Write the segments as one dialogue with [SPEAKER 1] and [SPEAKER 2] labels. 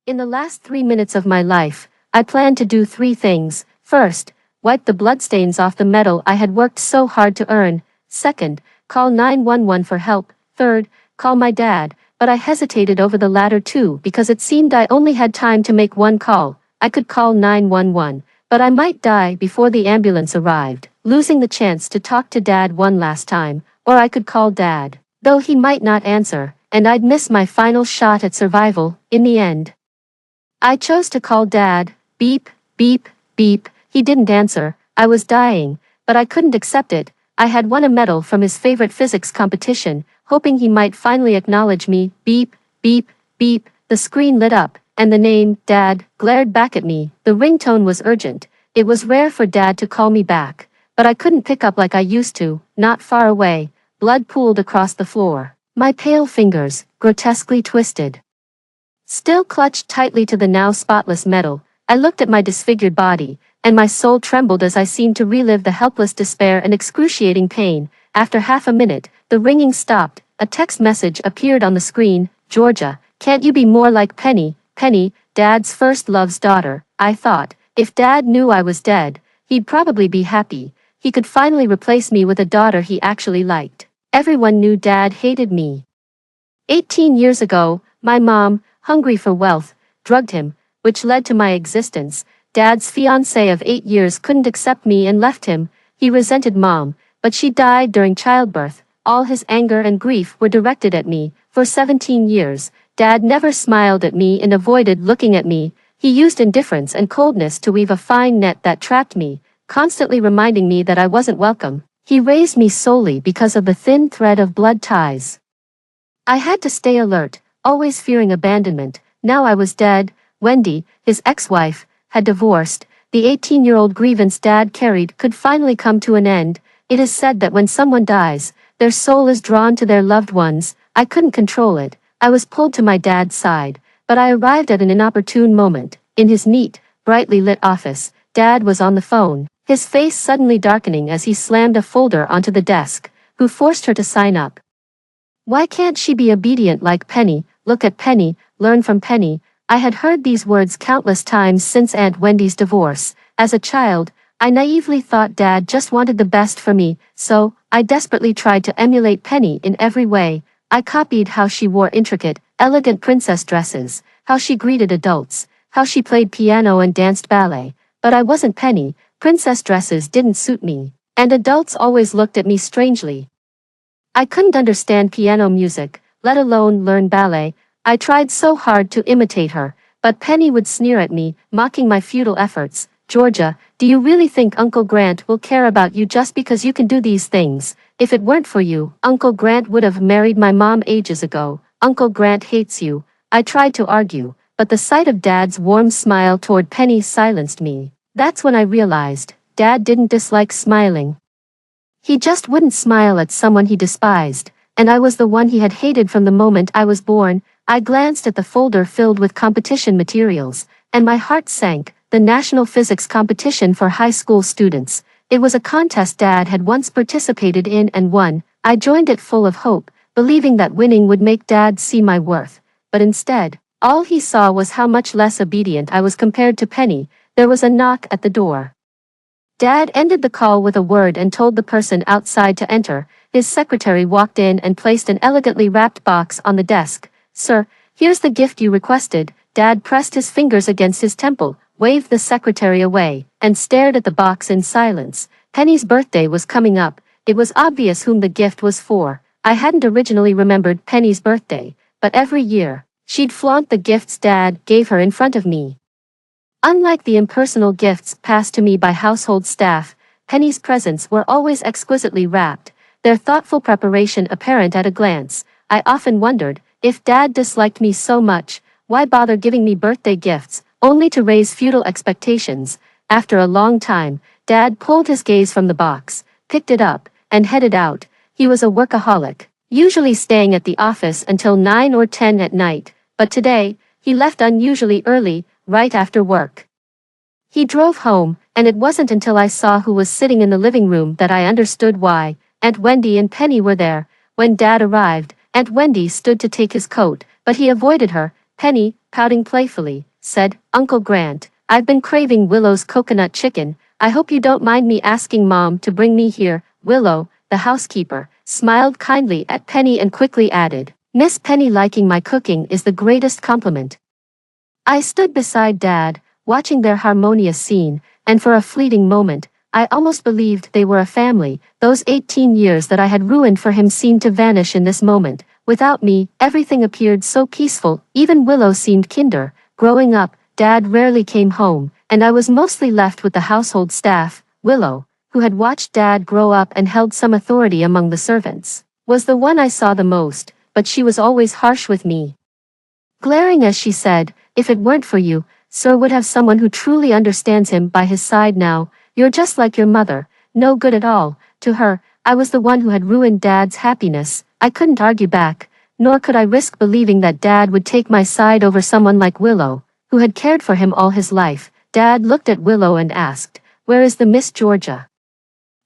[SPEAKER 1] In the last 3 minutes of my life, I planned to do three things. First, wipe the bloodstains off the medal I had worked so hard to earn. Second, call 911 for help. Third, call my dad, but I hesitated over the latter two because it seemed I only had time to make one call. I could call 911, but I might die before the ambulance arrived, losing the chance to talk to Dad one last time, or I could call Dad, though he might not answer, and I'd miss my final shot at survival. In the end, I chose to call Dad. Beep, beep, beep. He didn't answer. I was dying, but I couldn't accept it. I had won a medal from his favorite physics competition, hoping he might finally acknowledge me. Beep, beep, beep. The screen lit up, and the name, Dad, glared back at me. The ringtone was urgent. It was rare for Dad to call me back, but I couldn't pick up like I used to. Not far away, blood pooled across the floor. My pale fingers, grotesquely twisted, still clutched tightly to the now spotless medal. I looked at my disfigured body, and my soul trembled as I seemed to relive the helpless despair and excruciating pain. After half a minute, the ringing stopped. A text message appeared on the screen. Georgia, can't you be more like Penny? Penny, Dad's first love's daughter. I thought, if Dad knew I was dead, he'd probably be happy. He could finally replace me with a daughter he actually liked. Everyone knew Dad hated me. 18 years ago, my mom, hungry for wealth, drugged him, which led to my existence. Dad's fiancée of 8 years couldn't accept me and left him. He resented Mom, but she died during childbirth. All his anger and grief were directed at me. For 17 years, Dad never smiled at me and avoided looking at me. He used indifference and coldness to weave a fine net that trapped me, constantly reminding me that I wasn't welcome. He raised me solely because of the thin thread of blood ties. I had to stay alert, always fearing abandonment. Now I was dead. Wendy, his ex-wife, had divorced. The 18-year-old grievance Dad carried could finally come to an end. It is said that when someone dies, their soul is drawn to their loved ones. I couldn't control it. I was pulled to my dad's side, but I arrived at an inopportune moment. In his neat, brightly lit office, Dad was on the phone, his face suddenly darkening as he slammed a folder onto the desk. Who forced her to sign up? Why can't she be obedient like Penny? Look at Penny, learn from Penny. I had heard these words countless times since Aunt Wendy's divorce. As a child, I naively thought Dad just wanted the best for me, so I desperately tried to emulate Penny in every way. I copied how she wore intricate, elegant princess dresses, how she greeted adults, how she played piano and danced ballet. But I wasn't Penny. Princess dresses didn't suit me, and adults always looked at me strangely. I couldn't understand piano music, let alone learn ballet. I tried so hard to imitate her, but Penny would sneer at me, mocking my futile efforts. Georgia, do you really think Uncle Grant will care about you just because you can do these things? If it weren't for you, Uncle Grant would have married my mom ages ago. Uncle Grant hates you. I tried to argue, but the sight of Dad's warm smile toward Penny silenced me. That's when I realized, Dad didn't dislike smiling. He just wouldn't smile at someone he despised, and I was the one he had hated from the moment I was born. I glanced at the folder filled with competition materials, and my heart sank. The National Physics Competition for high school students. It was a contest Dad had once participated in and won. I joined it full of hope, believing that winning would make Dad see my worth. But instead, all he saw was how much less obedient I was compared to Penny. There was a knock at the door. Dad ended the call with a word and told the person outside to enter. His secretary walked in and placed an elegantly wrapped box on the desk. Sir, here's the gift you requested. Dad pressed his fingers against his temple, waved the secretary away, and stared at the box in silence. Penny's birthday was coming up. It was obvious whom the gift was for. I hadn't originally remembered Penny's birthday, but every year, she'd flaunt the gifts Dad gave her in front of me. Unlike the impersonal gifts passed to me by household staff, Penny's presents were always exquisitely wrapped, their thoughtful preparation apparent at a glance. I often wondered, if Dad disliked me so much, why bother giving me birthday gifts, only to raise futile expectations? After a long time, Dad pulled his gaze from the box, picked it up, and headed out. He was a workaholic, usually staying at the office until 9 or 10 at night, but today, he left unusually early, right after work. He drove home, and it wasn't until I saw who was sitting in the living room that I understood why. Aunt Wendy and Penny were there. When Dad arrived, Aunt Wendy stood to take his coat, but he avoided her. Penny, pouting playfully, said, "Uncle Grant, I've been craving Willow's coconut chicken. I hope you don't mind me asking Mom to bring me here." Willow, the housekeeper, smiled kindly at Penny and quickly added, "Miss Penny liking my cooking is the greatest compliment." I stood beside Dad, watching their harmonious scene, and for a fleeting moment, I almost believed they were a family. Those 18 years that I had ruined for him seemed to vanish in this moment. Without me, everything appeared so peaceful, even Willow seemed kinder. Growing up, Dad rarely came home, and I was mostly left with the household staff. Willow, who had watched Dad grow up and held some authority among the servants, was the one I saw the most, but she was always harsh with me. Glaring as she said, "If it weren't for you, Sir would have someone who truly understands him by his side now. You're just like your mother, no good at all." To her, I was the one who had ruined Dad's happiness. I couldn't argue back, nor could I risk believing that Dad would take my side over someone like Willow, who had cared for him all his life. Dad looked at Willow and asked, "Where is the Miss Georgia?"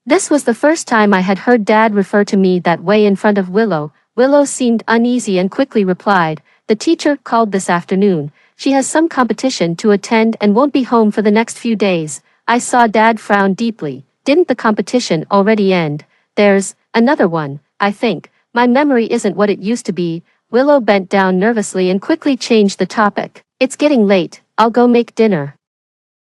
[SPEAKER 1] This was the first time I had heard Dad refer to me that way in front of Willow. Willow seemed uneasy and quickly replied, "The teacher called this afternoon. She has some competition to attend and won't be home for the next few days." I saw Dad frown deeply. Didn't the competition already end? "There's another one, I think. My memory isn't what it used to be." Willow bent down nervously and quickly changed the topic. "It's getting late, I'll go make dinner."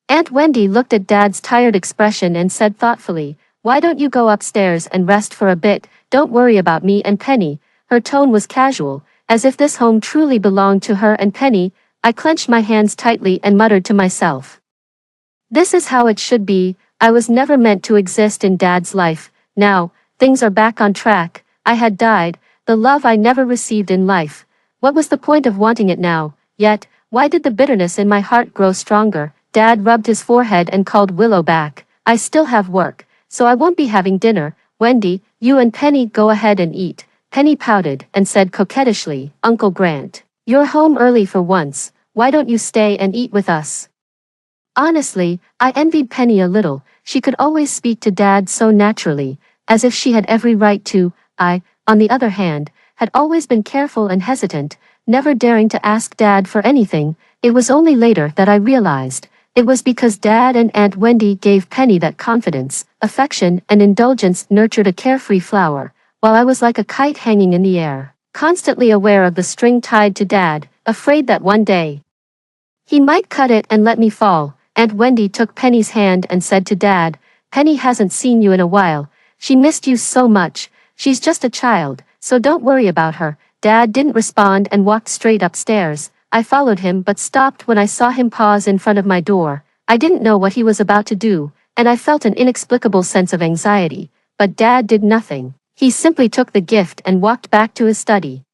[SPEAKER 1] Aunt Wendy looked at Dad's tired expression and said thoughtfully, "Why don't you go upstairs and rest for a bit? Don't worry about me and Penny." Her tone was casual, as if this home truly belonged to her and Penny. I clenched my hands tightly and muttered to myself, "This is how it should be." I was never meant to exist in Dad's life. Now, things are back on track. I had died, the love I never received in life. What was the point of wanting it now? Yet, why did the bitterness in my heart grow stronger? Dad rubbed his forehead and called Willow back. "I still have work, so I won't be having dinner. Wendy, you and Penny go ahead and eat." Penny pouted and said coquettishly, "Uncle Grant, you're home early for once. Why don't you stay and eat with us?" Honestly, I envied Penny a little. She could always speak to Dad so naturally, as if she had every right to. I, on the other hand, had always been careful and hesitant, never daring to ask Dad for anything. It was only later that I realized it was because Dad and Aunt Wendy gave Penny that confidence, affection, and indulgence nurtured a carefree flower, while I was like a kite hanging in the air, constantly aware of the string tied to Dad, afraid that one day he might cut it and let me fall. Aunt Wendy took Penny's hand and said to Dad, "Penny hasn't seen you in a while. She missed you so much. She's just a child, so don't worry about her." Dad didn't respond and walked straight upstairs. I followed him but stopped when I saw him pause in front of my door. I didn't know what he was about to do, and I felt an inexplicable sense of anxiety. But Dad did nothing. He simply took the gift and walked back to his study.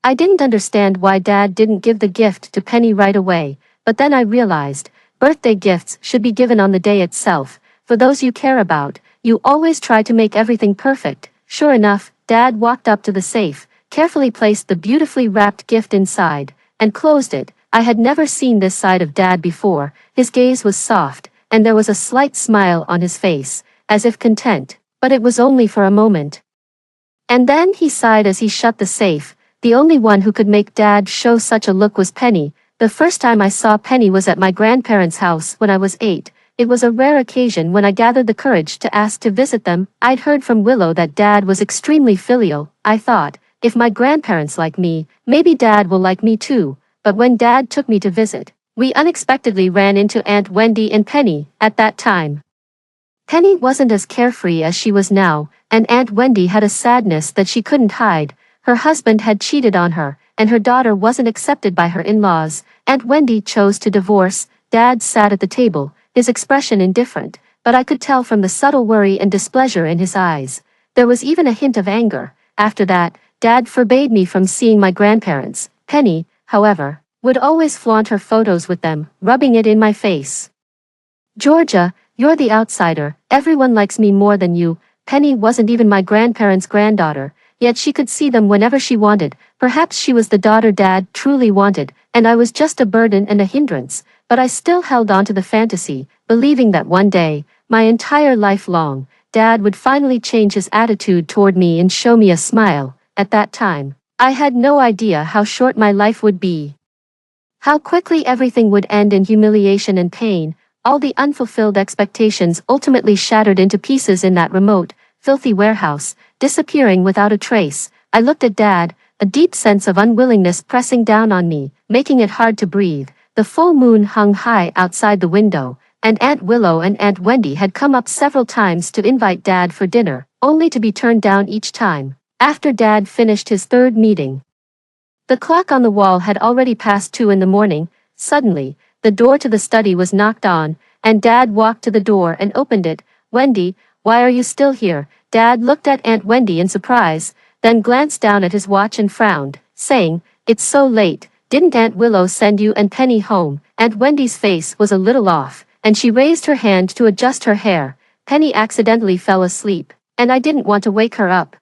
[SPEAKER 1] I didn't understand why Dad didn't give the gift to Penny right away, but then I realized, birthday gifts should be given on the day itself. For those you care about, you always try to make everything perfect. Sure enough, Dad walked up to the safe, carefully placed the beautifully wrapped gift inside, and closed it. I had never seen this side of Dad before. His gaze was soft, and there was a slight smile on his face, as if content, but it was only for a moment. And then he sighed as he shut the safe. The only one who could make Dad show such a look was Penny. The first time I saw Penny was at my grandparents' house when I was 8. It was a rare occasion when I gathered the courage to ask to visit them. I'd heard from Willow that Dad was extremely filial. I thought, if my grandparents like me, maybe Dad will like me too. But when Dad took me to visit, we unexpectedly ran into Aunt Wendy and Penny. At that time, Penny wasn't as carefree as she was now, and Aunt Wendy had a sadness that she couldn't hide. Her husband had cheated on her, and her daughter wasn't accepted by her in-laws. Aunt Wendy chose to divorce. Dad sat at the table, his expression indifferent, but I could tell from the subtle worry and displeasure in his eyes. There was even a hint of anger. After that, Dad forbade me from seeing my grandparents. Penny, however, would always flaunt her photos with them, rubbing it in my face. "Georgia, you're the outsider. Everyone likes me more than you." Penny wasn't even my grandparents' granddaughter, yet she could see them whenever she wanted. Perhaps she was the daughter Dad truly wanted, and I was just a burden and a hindrance, but I still held on to the fantasy, believing that one day, my entire life long, Dad would finally change his attitude toward me and show me a smile. At that time, I had no idea how short my life would be. How quickly everything would end in humiliation and pain, all the unfulfilled expectations ultimately shattered into pieces in that remote, filthy warehouse, disappearing without a trace. I looked at Dad, a deep sense of unwillingness pressing down on me, making it hard to breathe. The full moon hung high outside the window, and Aunt Willow and Aunt Wendy had come up several times to invite Dad for dinner, only to be turned down each time. After Dad finished his third meeting, the clock on the wall had already passed 2 in the morning. Suddenly, the door to the study was knocked on, and Dad walked to the door and opened it. "Wendy, why are you still here?" Dad looked at Aunt Wendy in surprise, then glanced down at his watch and frowned, saying, "It's so late. Didn't Aunt Willow send you and Penny home?" Aunt Wendy's face was a little off, and she raised her hand to adjust her hair. "Penny accidentally fell asleep, and I didn't want to wake her up."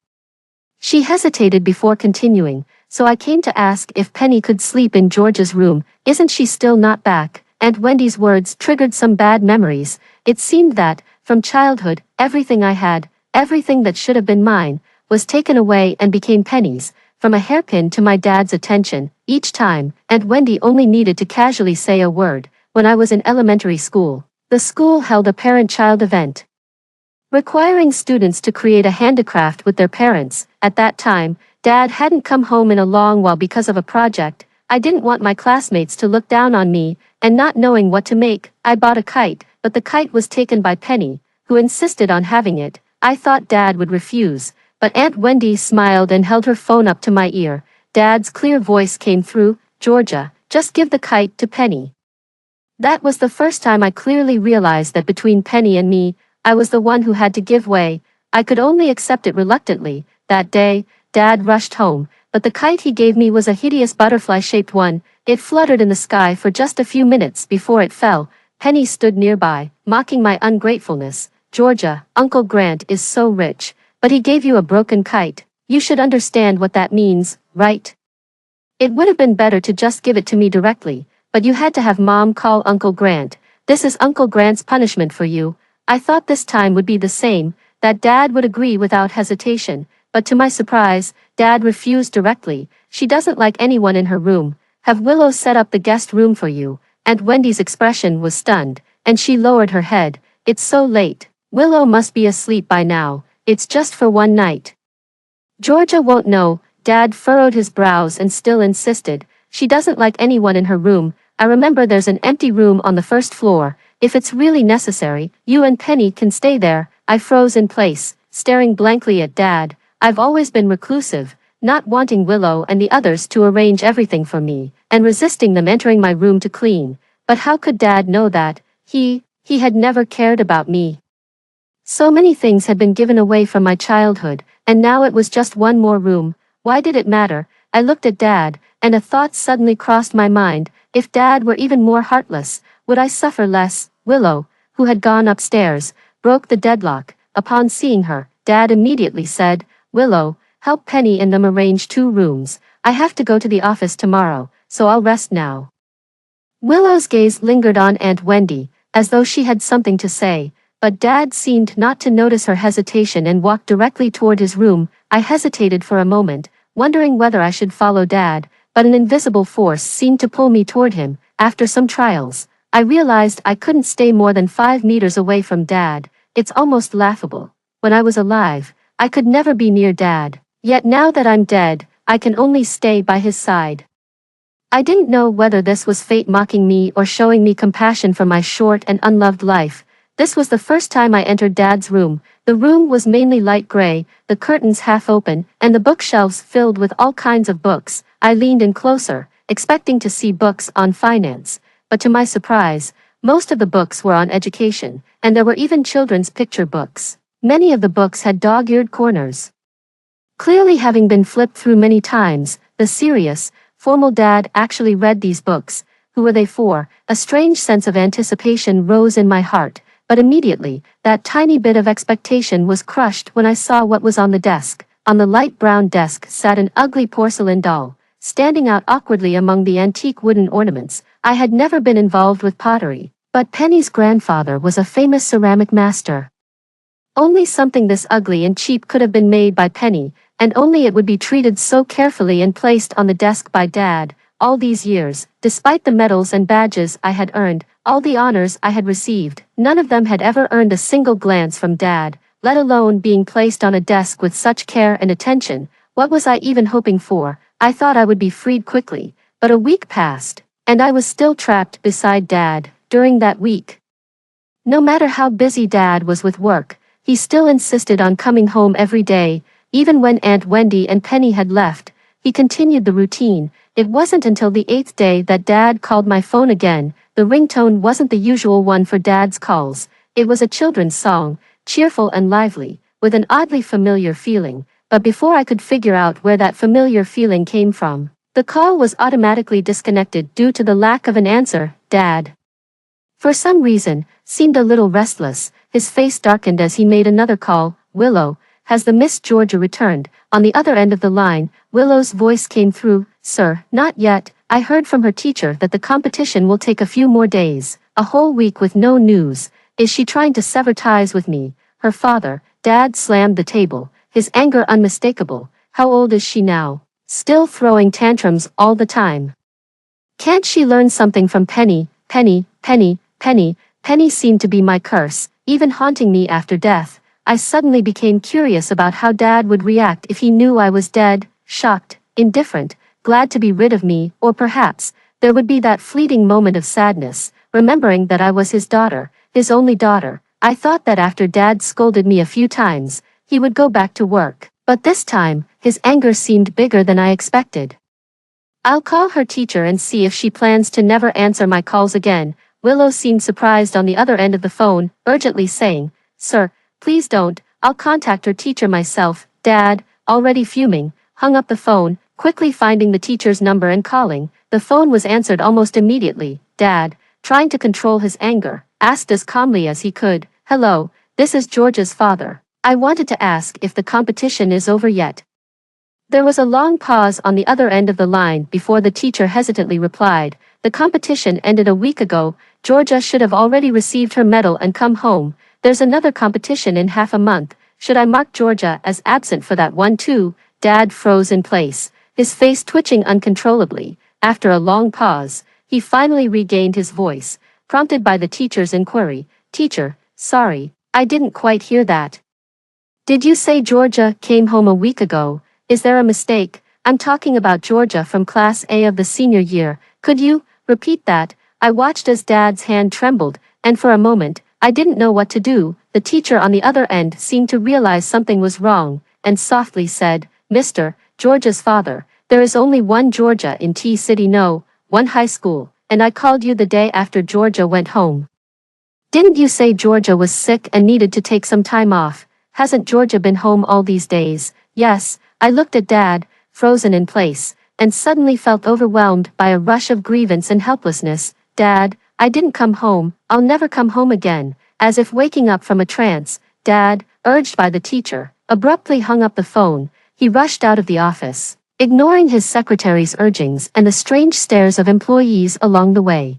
[SPEAKER 1] She hesitated before continuing, "So I came to ask if Penny could sleep in George's room. Isn't she still not back?" Aunt Wendy's words triggered some bad memories. It seemed that, from childhood, everything I had, everything that should have been mine, was taken away and became Penny's, from a hairpin to my dad's attention. Each time, Aunt Wendy only needed to casually say a word. When I was in elementary school, the school held a parent-child event, requiring students to create a handicraft with their parents. At that time, Dad hadn't come home in a long while because of a project. I didn't want my classmates to look down on me, and not knowing what to make, I bought a kite, but the kite was taken by Penny, who insisted on having it. I thought Dad would refuse, but Aunt Wendy smiled and held her phone up to my ear. Dad's clear voice came through, "Georgia, just give the kite to Penny." That was the first time I clearly realized that between Penny and me, I was the one who had to give way. I could only accept it reluctantly. That day, Dad rushed home, but the kite he gave me was a hideous butterfly-shaped one. It fluttered in the sky for just a few minutes before it fell. Penny stood nearby, mocking my ungratefulness. "Georgia, Uncle Grant is so rich, but he gave you a broken kite. You should understand what that means, right? It would have been better to just give it to me directly, but you had to have Mom call Uncle Grant. This is Uncle Grant's punishment for you." I thought this time would be the same, that Dad would agree without hesitation, but to my surprise, Dad refused directly. "She doesn't like anyone in her room. Have Willow set up the guest room for you." Aunt Wendy's expression was stunned, and she lowered her head. "It's so late. Willow must be asleep by now. It's just for one night." "Georgia won't know." Dad furrowed his brows and still insisted. "She doesn't like anyone in her room. I remember there's an empty room on the first floor. If it's really necessary, you and Penny can stay there." I froze in place, staring blankly at Dad. I've always been reclusive, not wanting Willow and the others to arrange everything for me, and resisting them entering my room to clean. But how could Dad know that? He had never cared about me. So many things had been given away from my childhood, and now it was just one more room. Why did it matter? I looked at Dad, and a thought suddenly crossed my mind. If Dad were even more heartless, would I suffer less? Willow, who had gone upstairs, broke the deadlock. Upon seeing her, Dad immediately said, "Willow, help Penny and them arrange 2 rooms. I have to go to the office tomorrow, so I'll rest now." Willow's gaze lingered on Aunt Wendy, as though she had something to say, but Dad seemed not to notice her hesitation and walked directly toward his room. I hesitated for a moment, wondering whether I should follow Dad, but an invisible force seemed to pull me toward him. After some trials, I realized I couldn't stay more than 5 meters away from Dad. It's almost laughable. When I was alive, I could never be near Dad. Yet now that I'm dead, I can only stay by his side. I didn't know whether this was fate mocking me or showing me compassion for my short and unloved life. This was the first time I entered Dad's room. The room was mainly light gray, the curtains half open, and the bookshelves filled with all kinds of books. I leaned in closer, expecting to see books on finance. But to my surprise, most of the books were on education, and there were even children's picture books. Many of the books had dog-eared corners, clearly having been flipped through many times. The serious, formal Dad actually read these books. Who were they for? A strange sense of anticipation rose in my heart, but immediately, that tiny bit of expectation was crushed when I saw what was on the desk. On the light brown desk sat an ugly porcelain doll, standing out awkwardly among the antique wooden ornaments. I had never been involved with pottery, but Penny's grandfather was a famous ceramic master. Only something this ugly and cheap could have been made by Penny, and only it would be treated so carefully and placed on the desk by Dad. all these years, despite the medals and badges I had earned, all the honors I had received, none of them had ever earned a single glance from Dad, let alone being placed on a desk with such care and attention. What was I even hoping for? I thought I would be freed quickly, but a week passed, and I was still trapped beside Dad. During that week, no matter how busy Dad was with work, he still insisted on coming home every day. Even when Aunt Wendy and Penny had left, he continued the routine. It wasn't until the 8th day that Dad called my phone again. The ringtone wasn't the usual one for Dad's calls. It was a children's song, cheerful and lively, with an oddly familiar feeling. But before I could figure out where that familiar feeling came from, the call was automatically disconnected due to the lack of an answer. Dad, for some reason, seemed a little restless. His face darkened as he made another call. Willow, has the Miss Georgia returned? On the other end of the line, Willow's voice came through. Sir, not yet. I heard from her teacher that the competition will take a few more days. A whole week with no news. Is she trying to sever ties with me? Her father. Dad slammed the table, his anger unmistakable. How old is she now? Still throwing tantrums all the time. Can't she learn something from Penny? Penny seemed to be my curse, even haunting me after death. I suddenly became curious about how Dad would react if he knew I was dead, shocked, indifferent, glad to be rid of me, or perhaps, there would be that fleeting moment of sadness, remembering that I was his daughter, his only daughter. I thought that after Dad scolded me a few times, he would go back to work, but this time, his anger seemed bigger than I expected. I'll call her teacher and see if she plans to never answer my calls again. Willow seemed surprised on the other end of the phone, urgently saying, Sir, please don't, I'll contact her teacher myself. Dad, already fuming, hung up the phone, quickly finding the teacher's number and calling. The phone was answered almost immediately. Dad, trying to control his anger, asked as calmly as he could, Hello, this is Georgia's father. I wanted to ask if the competition is over yet. There was a long pause on the other end of the line before the teacher hesitantly replied, The competition ended a week ago. Georgia should have already received her medal and come home. There's another competition in half a month. Should I mark Georgia as absent for that one too? Dad froze in place, his face twitching uncontrollably. After a long pause, he finally regained his voice, prompted by the teacher's inquiry. Teacher, sorry, I didn't quite hear that. Did you say Georgia came home a week ago? Is there a mistake? I'm talking about Georgia from Class A of the senior year. Could you repeat that? I watched as Dad's hand trembled, and for a moment, I didn't know what to do. The teacher on the other end seemed to realize something was wrong, and softly said, Mr. Georgia's father, there is only one Georgia in T-City, no, one high school, and I called you the day after Georgia went home. Didn't you say Georgia was sick and needed to take some time off? Hasn't Georgia been home all these days? Yes. I looked at Dad, frozen in place, and suddenly felt overwhelmed by a rush of grievance and helplessness. Dad, I didn't come home, I'll never come home again. As if waking up from a trance, Dad, urged by the teacher, abruptly hung up the phone. He rushed out of the office, ignoring his secretary's urgings and the strange stares of employees along the way.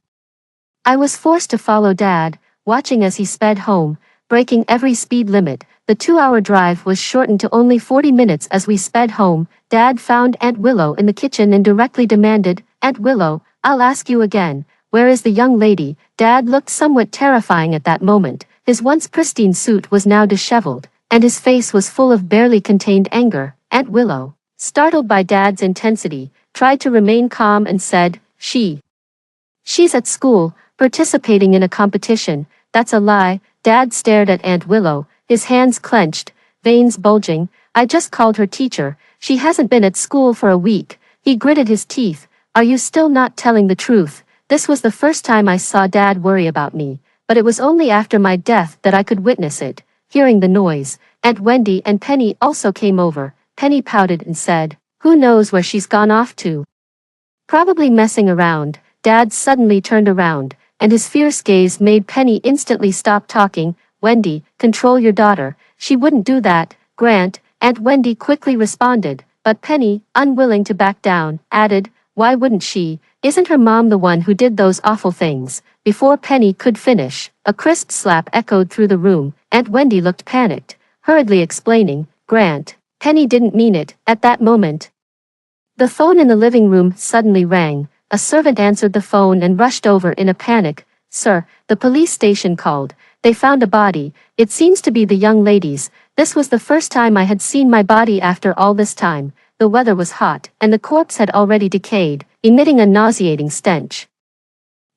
[SPEAKER 1] I was forced to follow Dad, watching as he sped home, breaking every speed limit. The 2-hour drive was shortened to only 40 minutes as we sped home. Dad found Aunt Willow in the kitchen and directly demanded, Aunt Willow, I'll ask you again, where is the young lady? Dad looked somewhat terrifying at that moment. His once pristine suit was now disheveled, and his face was full of barely contained anger. Aunt Willow, startled by Dad's intensity, tried to remain calm and said, She's at school, participating in a competition. That's a lie. Dad stared at Aunt Willow, his hands clenched, veins bulging. I just called her teacher. She hasn't been at school for a week. He gritted his teeth. Are you still not telling the truth? This was the first time I saw Dad worry about me, but it was only after my death that I could witness it. Hearing the noise, Aunt Wendy and Penny also came over. Penny pouted and said, Who knows where she's gone off to? Probably messing around. Dad suddenly turned around, and his fierce gaze made Penny instantly stop talking. Wendy, control your daughter. She wouldn't do that, Grant. Aunt Wendy quickly responded, but Penny, unwilling to back down, added, Why wouldn't she? Isn't her mom the one who did those awful things? Before Penny could finish, a crisp slap echoed through the room. Aunt Wendy looked panicked, hurriedly explaining, Grant, Penny didn't mean it. At that moment, the phone in the living room suddenly rang. A servant answered the phone and rushed over in a panic. Sir, the police station called. They found a body. It seems to be the young lady's. This was the first time I had seen my body after all this time. The weather was hot, and the corpse had already decayed, emitting a nauseating stench.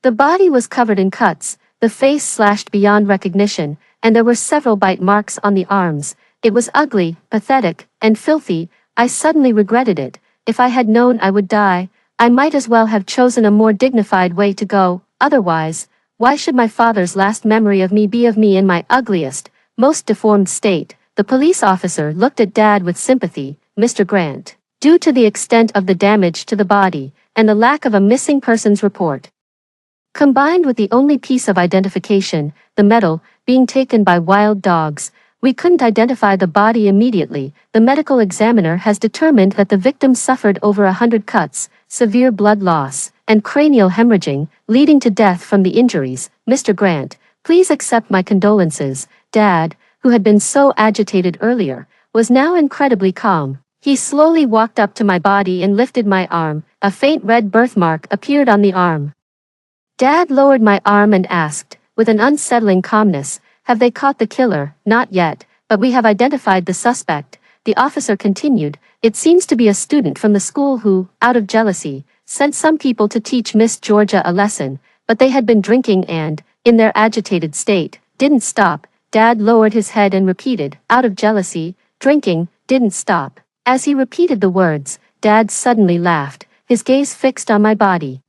[SPEAKER 1] The body was covered in cuts, the face slashed beyond recognition, and there were several bite marks on the arms. It was ugly, pathetic, and filthy. I suddenly regretted it. If I had known I would die, I might as well have chosen a more dignified way to go. Otherwise, why should my father's last memory of me be of me in my ugliest, most deformed state? The police officer looked at Dad with sympathy. Mr. Grant, due to the extent of the damage to the body, and the lack of a missing persons report, combined with the only piece of identification, the medal, being taken by wild dogs, we couldn't identify the body immediately. The medical examiner has determined that the victim suffered over 100 cuts, severe blood loss, and cranial hemorrhaging, leading to death from the injuries. Mr. Grant, please accept my condolences. Dad, who had been so agitated earlier, was now incredibly calm. He slowly walked up to my body and lifted my arm. A faint red birthmark appeared on the arm. Dad lowered my arm and asked, with an unsettling calmness, have they caught the killer? Not yet, but we have identified the suspect. The officer continued, it seems to be a student from the school who, out of jealousy, sent some people to teach Miss Georgia a lesson, but they had been drinking and, in their agitated state, didn't stop. Dad lowered his head and repeated, out of jealousy, drinking, didn't stop. As he repeated the words, Dad suddenly laughed, his gaze fixed on my body.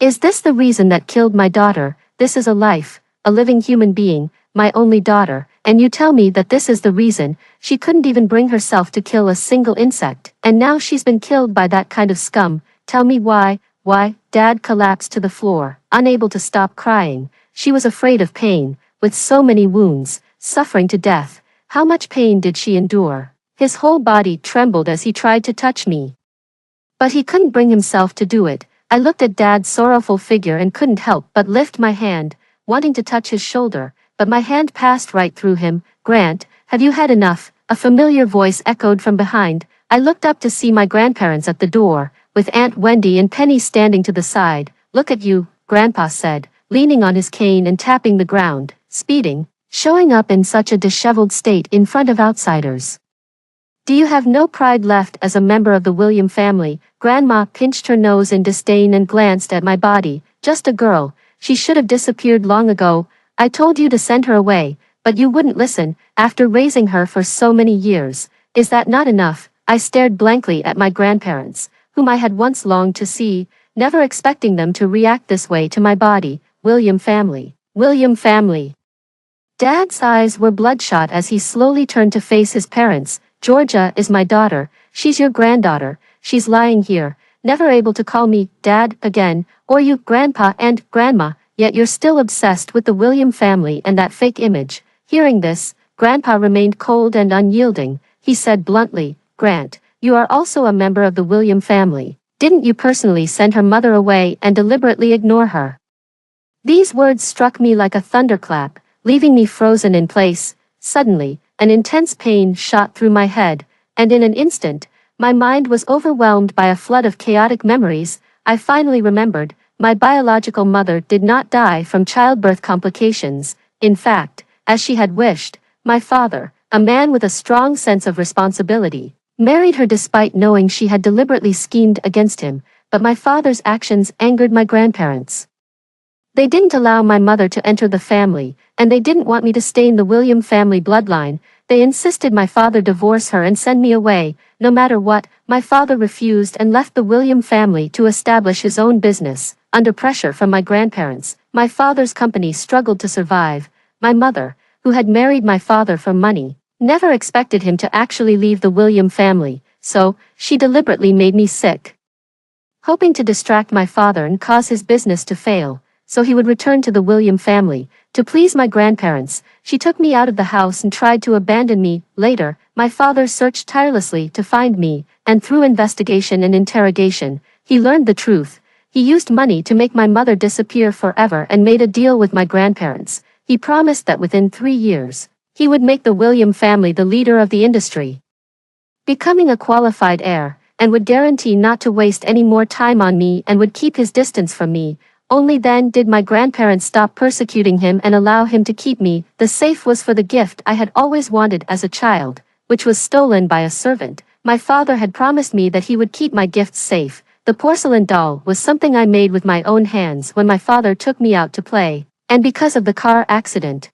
[SPEAKER 1] Is this the reason that killed my daughter? This is a life, a living human being, my only daughter, and you tell me that this is the reason? She couldn't even bring herself to kill a single insect, and now she's been killed by that kind of scum. Tell me why? Dad collapsed to the floor, unable to stop crying. She was afraid of pain, with so many wounds, suffering to death. How much pain did she endure? His whole body trembled as he tried to touch me. But he couldn't bring himself to do it. I looked at Dad's sorrowful figure and couldn't help but lift my hand, wanting to touch his shoulder, but my hand passed right through him. Grant, have you had enough? A familiar voice echoed from behind. I looked up to see my grandparents at the door, with Aunt Wendy and Penny standing to the side. Look at you, Grandpa said, leaning on his cane and tapping the ground, speeding, showing up in such a disheveled state in front of outsiders. Do you have no pride left as a member of the William family? Grandma pinched her nose in disdain and glanced at my body. Just a girl. She should have disappeared long ago. I told you to send her away, but you wouldn't listen, after raising her for so many years. Is that not enough? I stared blankly at my grandparents, whom I had once longed to see, never expecting them to react this way to my body. William family. William family. Dad's eyes were bloodshot as he slowly turned to face his parents. Georgia is my daughter. She's your granddaughter. She's lying here, never able to call me Dad again, or you, Grandpa and Grandma, yet you're still obsessed with the William family and that fake image. Hearing this, Grandpa remained cold and unyielding. He said bluntly, Grant, you are also a member of the William family. Didn't you personally send her mother away and deliberately ignore her? These words struck me like a thunderclap, leaving me frozen in place. Suddenly, an intense pain shot through my head, and in an instant, my mind was overwhelmed by a flood of chaotic memories. I finally remembered, my biological mother did not die from childbirth complications. In fact, as she had wished, my father, a man with a strong sense of responsibility, married her despite knowing she had deliberately schemed against him. But my father's actions angered my grandparents. They didn't allow my mother to enter the family, and they didn't want me to stain the William family bloodline. They insisted my father divorce her and send me away. No matter what, my father refused and left the William family to establish his own business. Under pressure from my grandparents, my father's company struggled to survive. My mother, who had married my father for money, never expected him to actually leave the William family, so she deliberately made me sick, hoping to distract my father and cause his business to fail, so he would return to the William family. To please my grandparents, she took me out of the house and tried to abandon me. Later, my father searched tirelessly to find me, and through investigation and interrogation, he learned the truth. He used money to make my mother disappear forever and made a deal with my grandparents. He promised that within 3 years, he would make the William family the leader of the industry, becoming a qualified heir, and would guarantee not to waste any more time on me and would keep his distance from me. Only then did my grandparents stop persecuting him and allow him to keep me. The safe was for the gift I had always wanted as a child, which was stolen by a servant. My father had promised me that he would keep my gifts safe. The porcelain doll was something I made with my own hands when my father took me out to play, and because of the car accident,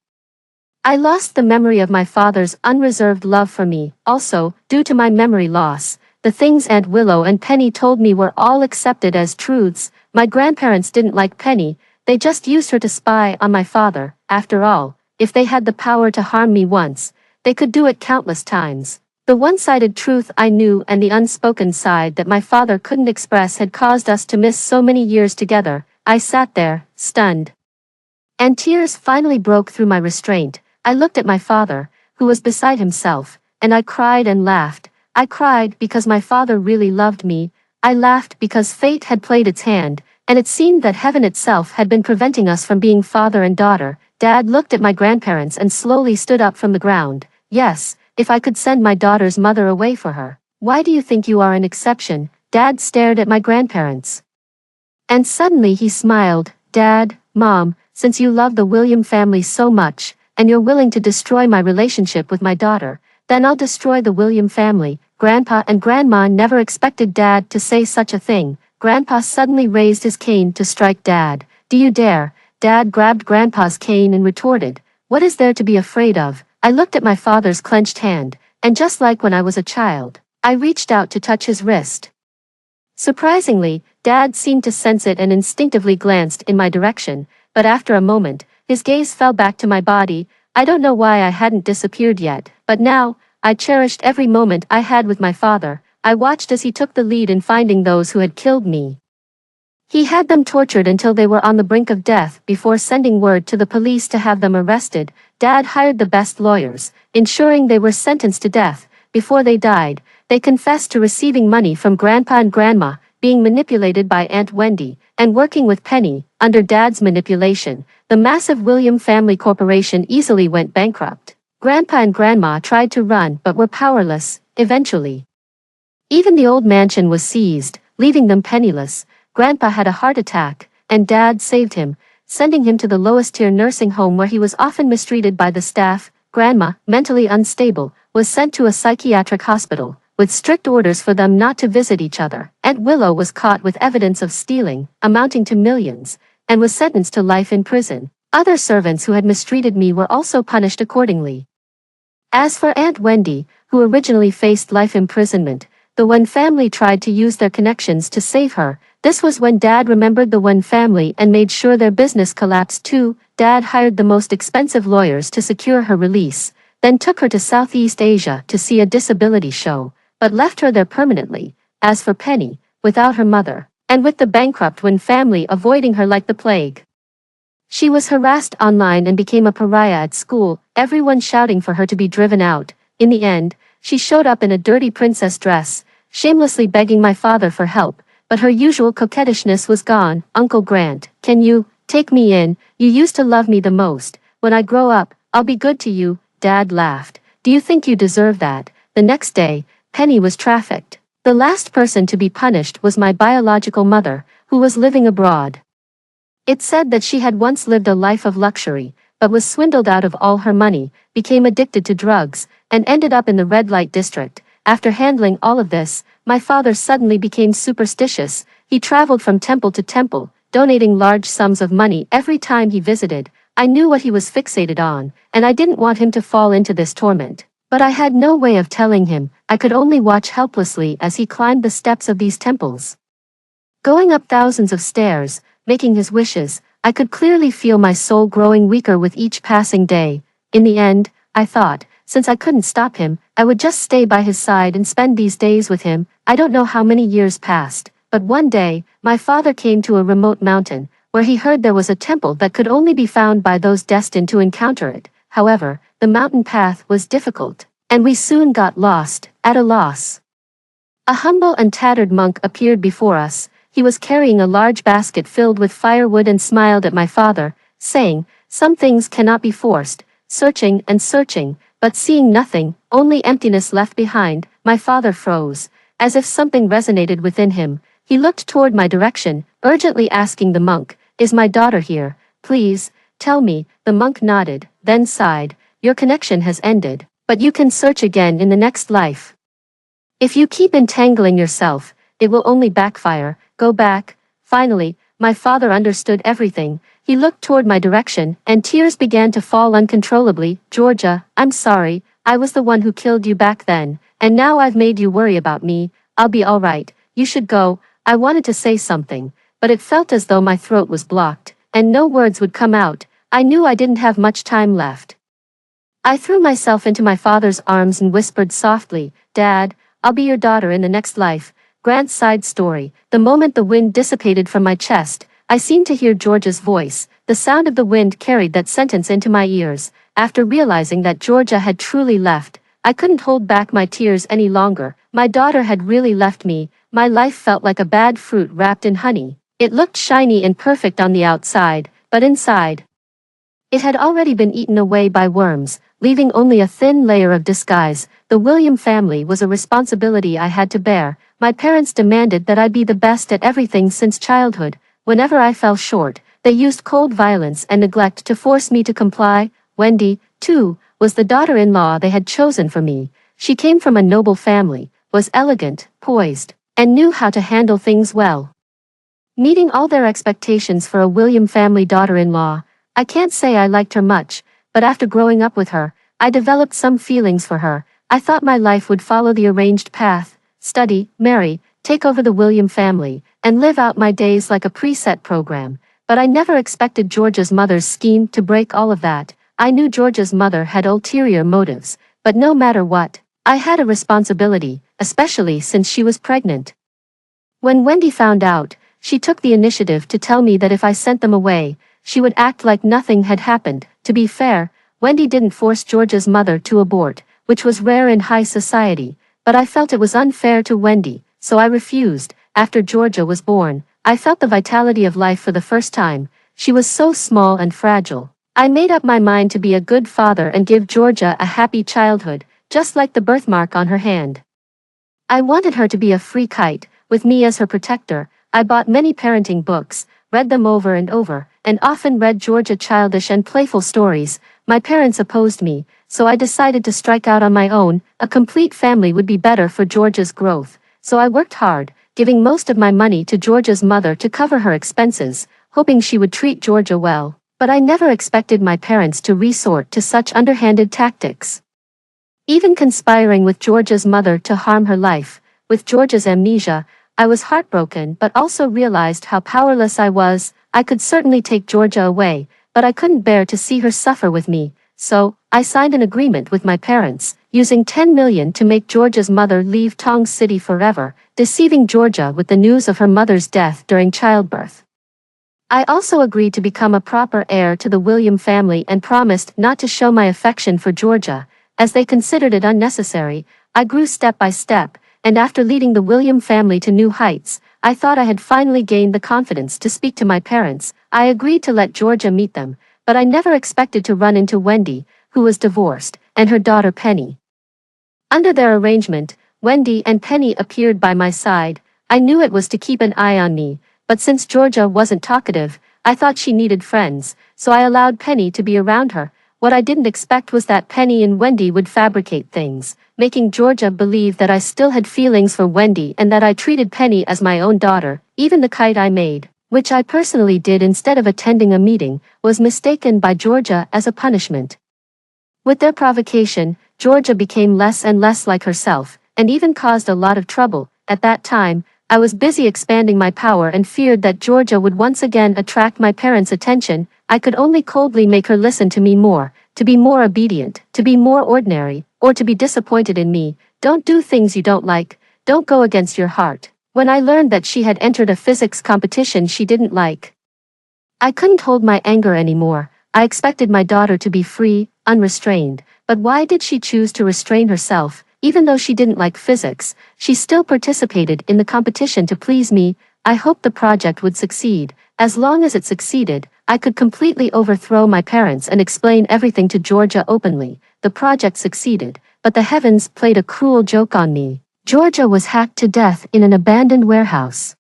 [SPEAKER 1] I lost the memory of my father's unreserved love for me. Also, due to my memory loss, the things Aunt Willow and Penny told me were all accepted as truths. My grandparents didn't like Penny, they just used her to spy on my father. After all, if they had the power to harm me once, they could do it countless times. The one-sided truth I knew and the unspoken side that my father couldn't express had caused us to miss so many years together. I sat there, stunned, and tears finally broke through my restraint. I looked at my father, who was beside himself, and I cried and laughed. I cried because my father really loved me. I laughed because fate had played its hand, and it seemed that heaven itself had been preventing us from being father and daughter. Dad looked at my grandparents and slowly stood up from the ground. Yes, if I could send my daughter's mother away for her. Why do you think you are an exception? Dad stared at my grandparents. And suddenly he smiled. Dad, Mom, since you love the William family so much, and you're willing to destroy my relationship with my daughter, then I'll destroy the William family. Grandpa and Grandma never expected Dad to say such a thing. Grandpa suddenly raised his cane to strike Dad. Do you dare? Dad grabbed Grandpa's cane and retorted, what is there to be afraid of? I looked at my father's clenched hand, and just like when I was a child, I reached out to touch his wrist. Surprisingly, Dad seemed to sense it and instinctively glanced in my direction, but after a moment, his gaze fell back to my body. I don't know why I hadn't disappeared yet, but now, I cherished every moment I had with my father. I watched as he took the lead in finding those who had killed me. He had them tortured until they were on the brink of death before sending word to the police to have them arrested. Dad hired the best lawyers, ensuring they were sentenced to death. Before they died, they confessed to receiving money from Grandpa and Grandma, being manipulated by Aunt Wendy, and working with Penny. Under Dad's manipulation, the massive William family corporation easily went bankrupt. Grandpa and Grandma tried to run but were powerless. Eventually, even the old mansion was seized, leaving them penniless. Grandpa had a heart attack, and Dad saved him, sending him to the lowest-tier nursing home where he was often mistreated by the staff. Grandma, mentally unstable, was sent to a psychiatric hospital, with strict orders for them not to visit each other. Aunt Willow was caught with evidence of stealing, amounting to millions, and was sentenced to life in prison. Other servants who had mistreated me were also punished accordingly. As for Aunt Wendy, who originally faced life imprisonment, the Wen family tried to use their connections to save her. This was when Dad remembered the Wen family and made sure their business collapsed too. Dad hired the most expensive lawyers to secure her release, then took her to Southeast Asia to see a disability show, but left her there permanently. As for Penny, without her mother, and with the bankrupt Wen family avoiding her like the plague, she was harassed online and became a pariah at school, everyone shouting for her to be driven out. In the end, she showed up in a dirty princess dress, shamelessly begging my father for help, but her usual coquettishness was gone. Uncle Grant, can you take me in? You used to love me the most. When I grow up, I'll be good to you. Dad laughed. Do you think you deserve that? The next day, Penny was trafficked. The last person to be punished was my biological mother, who was living abroad. It said that she had once lived a life of luxury, but was swindled out of all her money, became addicted to drugs, and ended up in the red light district. After handling all of this, my father suddenly became superstitious. He traveled from temple to temple, donating large sums of money every time he visited. I knew what he was fixated on, and I didn't want him to fall into this torment. But I had no way of telling him. I could only watch helplessly as he climbed the steps of these temples, going up thousands of stairs, making his wishes. I could clearly feel my soul growing weaker with each passing day. In the end, I thought, since I couldn't stop him, I would just stay by his side and spend these days with him. I don't know how many years passed, but one day, my father came to a remote mountain, where he heard there was a temple that could only be found by those destined to encounter it. However, the mountain path was difficult, and we soon got lost, at a loss. A humble and tattered monk appeared before us. He was carrying a large basket filled with firewood and smiled at my father, saying, "Some things cannot be forced." Searching and searching, but seeing nothing, only emptiness left behind. My father froze. As if something resonated within him, he looked toward my direction, urgently asking the monk, "Is my daughter here? Please, tell me." The monk nodded, then sighed, "Your connection has ended, but you can search again in the next life. If you keep entangling yourself, it will only backfire. Go back." Finally, my father understood everything. He looked toward my direction, and tears began to fall uncontrollably. "Georgia, I'm sorry, I was the one who killed you back then, and now I've made you worry about me. I'll be all right. You should go." I wanted to say something, but it felt as though my throat was blocked, and no words would come out. I knew I didn't have much time left. I threw myself into my father's arms and whispered softly, "Dad, I'll be your daughter in the next life." Grant's side story. The moment the wind dissipated from my chest, I seemed to hear Georgia's voice. The sound of the wind carried that sentence into my ears. After realizing that Georgia had truly left, I couldn't hold back my tears any longer. My daughter had really left me. My life felt like a bad fruit wrapped in honey. It looked shiny and perfect on the outside, but inside, it had already been eaten away by worms, leaving only a thin layer of disguise. The William family was a responsibility I had to bear. My parents demanded that I be the best at everything since childhood. Whenever I fell short, they used cold violence and neglect to force me to comply. Wendy, too, was the daughter-in-law they had chosen for me. She came from a noble family, was elegant, poised, and knew how to handle things well. Meeting all their expectations for a William family daughter-in-law, I can't say I liked her much, but after growing up with her, I developed some feelings for her. I thought my life would follow the arranged path: study, marry, take over the William family, and live out my days like a preset program. But I never expected Georgia's mother's scheme to break all of that. I knew Georgia's mother had ulterior motives, but no matter what, I had a responsibility, especially since she was pregnant. When Wendy found out, she took the initiative to tell me that if I sent them away, she would act like nothing had happened. To be fair, Wendy didn't force Georgia's mother to abort, which was rare in high society, but I felt it was unfair to Wendy, so I refused. After Georgia was born, I felt the vitality of life for the first time. She was so small and fragile. I made up my mind to be a good father and give Georgia a happy childhood, just like the birthmark on her hand. I wanted her to be a free kite, with me as her protector. I bought many parenting books, read them over and over, and often read Georgia childish and playful stories. My parents opposed me, so I decided to strike out on my own. A complete family would be better for Georgia's growth, so I worked hard, giving most of my money to Georgia's mother to cover her expenses, hoping she would treat Georgia well. But I never expected my parents to resort to such underhanded tactics, even conspiring with Georgia's mother to harm her life. With Georgia's amnesia, I was heartbroken but also realized how powerless I was. I could certainly take Georgia away, but I couldn't bear to see her suffer with me, so I signed an agreement with my parents, using $10 million to make Georgia's mother leave Tong City forever, deceiving Georgia with the news of her mother's death during childbirth. I also agreed to become a proper heir to the William family and promised not to show my affection for Georgia, as they considered it unnecessary. I grew step by step, and after leading the William family to new heights, I thought I had finally gained the confidence to speak to my parents. I agreed to let Georgia meet them, but I never expected to run into Wendy, who was divorced, and her daughter Penny. Under their arrangement, Wendy and Penny appeared by my side. I knew it was to keep an eye on me, but since Georgia wasn't talkative, I thought she needed friends, so I allowed Penny to be around her. What I didn't expect was that Penny and Wendy would fabricate things, making Georgia believe that I still had feelings for Wendy and that I treated Penny as my own daughter. Even the kite I made, which I personally did instead of attending a meeting, was mistaken by Georgia as a punishment. With their provocation, Georgia became less and less like herself, and even caused a lot of trouble. At that time, I was busy expanding my power and feared that Georgia would once again attract my parents' attention. I could only coldly make her listen to me more, to be more obedient, to be more ordinary, or to be disappointed in me. Don't do things you don't like, don't go against your heart. When I learned that she had entered a physics competition she didn't like, I couldn't hold my anger anymore. I expected my daughter to be free, unrestrained, but why did she choose to restrain herself? Even though she didn't like physics, she still participated in the competition to please me. I hoped the project would succeed. As long as it succeeded, I could completely overthrow my parents and explain everything to Georgia openly. The project succeeded, but the heavens played a cruel joke on me. Georgia was hacked to death in an abandoned warehouse.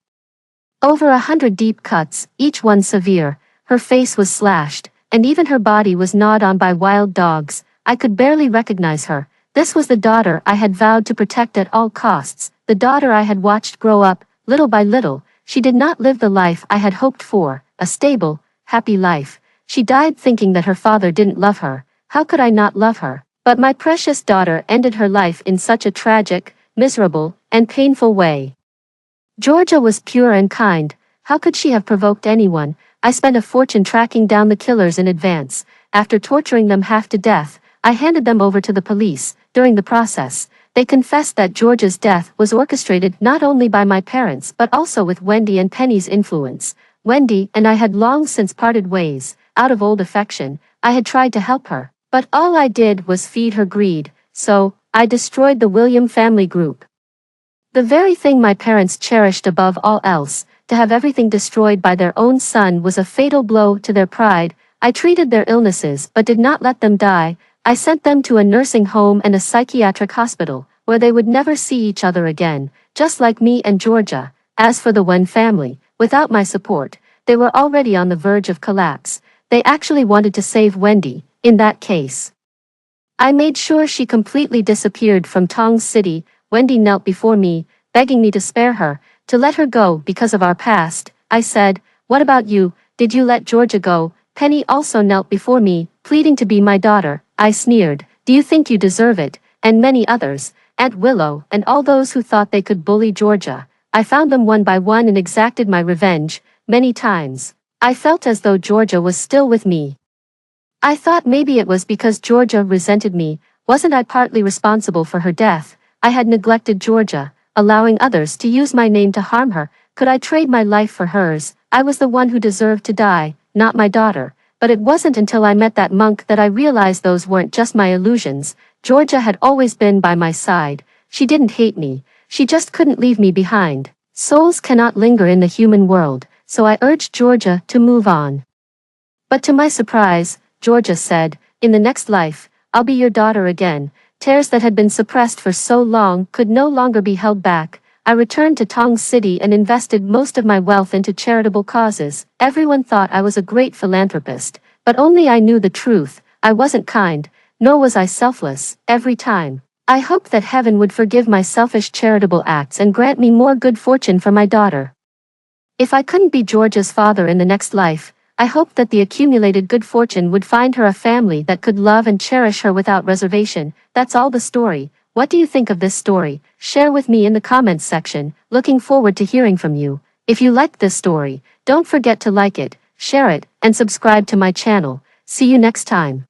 [SPEAKER 1] Over 100 deep cuts, each one severe. Her face was slashed, and even her body was gnawed on by wild dogs. I could barely recognize her. This was the daughter I had vowed to protect at all costs, the daughter I had watched grow up, little by little. She did not live the life I had hoped for, a stable, happy life. She died thinking that her father didn't love her. How could I not love her? But my precious daughter ended her life in such a tragic, miserable, and painful way. Georgia was pure and kind. How could she have provoked anyone? I spent a fortune tracking down the killers in advance. After torturing them half to death, I handed them over to the police. During the process, they confessed that Georgia's death was orchestrated not only by my parents but also with Wendy and Penny's influence. Wendy and I had long since parted ways. Out of old affection, I had tried to help her, but all I did was feed her greed. So, I destroyed the William family group. The very thing my parents cherished above all else, to have everything destroyed by their own son, was a fatal blow to their pride. I treated their illnesses but did not let them die. I sent them to a nursing home and a psychiatric hospital, where they would never see each other again, just like me and Georgia. As for the Wen family, without my support, they were already on the verge of collapse. They actually wanted to save Wendy. In that case, I made sure she completely disappeared from Tong City. Wendy knelt before me, begging me to spare her, to let her go because of our past. I said, "What about you? Did you let Georgia go?" Penny also knelt before me, pleading to be my daughter. I sneered, "Do you think you deserve it?" And many others, Aunt Willow and all those who thought they could bully Georgia. I found them one by one and exacted my revenge. Many times, I felt as though Georgia was still with me. I thought maybe it was because Georgia resented me. Wasn't I partly responsible for her death? I had neglected Georgia, allowing others to use my name to harm her. Could I trade my life for hers? I was the one who deserved to die, not my daughter. But it wasn't until I met that monk that I realized those weren't just my illusions. Georgia had always been by my side. She didn't hate me. She just couldn't leave me behind. Souls cannot linger in the human world, so I urged Georgia to move on. But to my surprise, Georgia said, "In the next life, I'll be your daughter again." Tears that had been suppressed for so long could no longer be held back. I returned to Tong City and invested most of my wealth into charitable causes. Everyone thought I was a great philanthropist, but only I knew the truth. I wasn't kind, nor was I selfless. Every time, I hoped that heaven would forgive my selfish charitable acts and grant me more good fortune for my daughter. If I couldn't be Georgia's father in the next life, I hoped that the accumulated good fortune would find her a family that could love and cherish her without reservation. That's all the story. What do you think of this story? Share with me in the comments section. Looking forward to hearing from you. If you liked this story, don't forget to like it, share it, and subscribe to my channel. See you next time.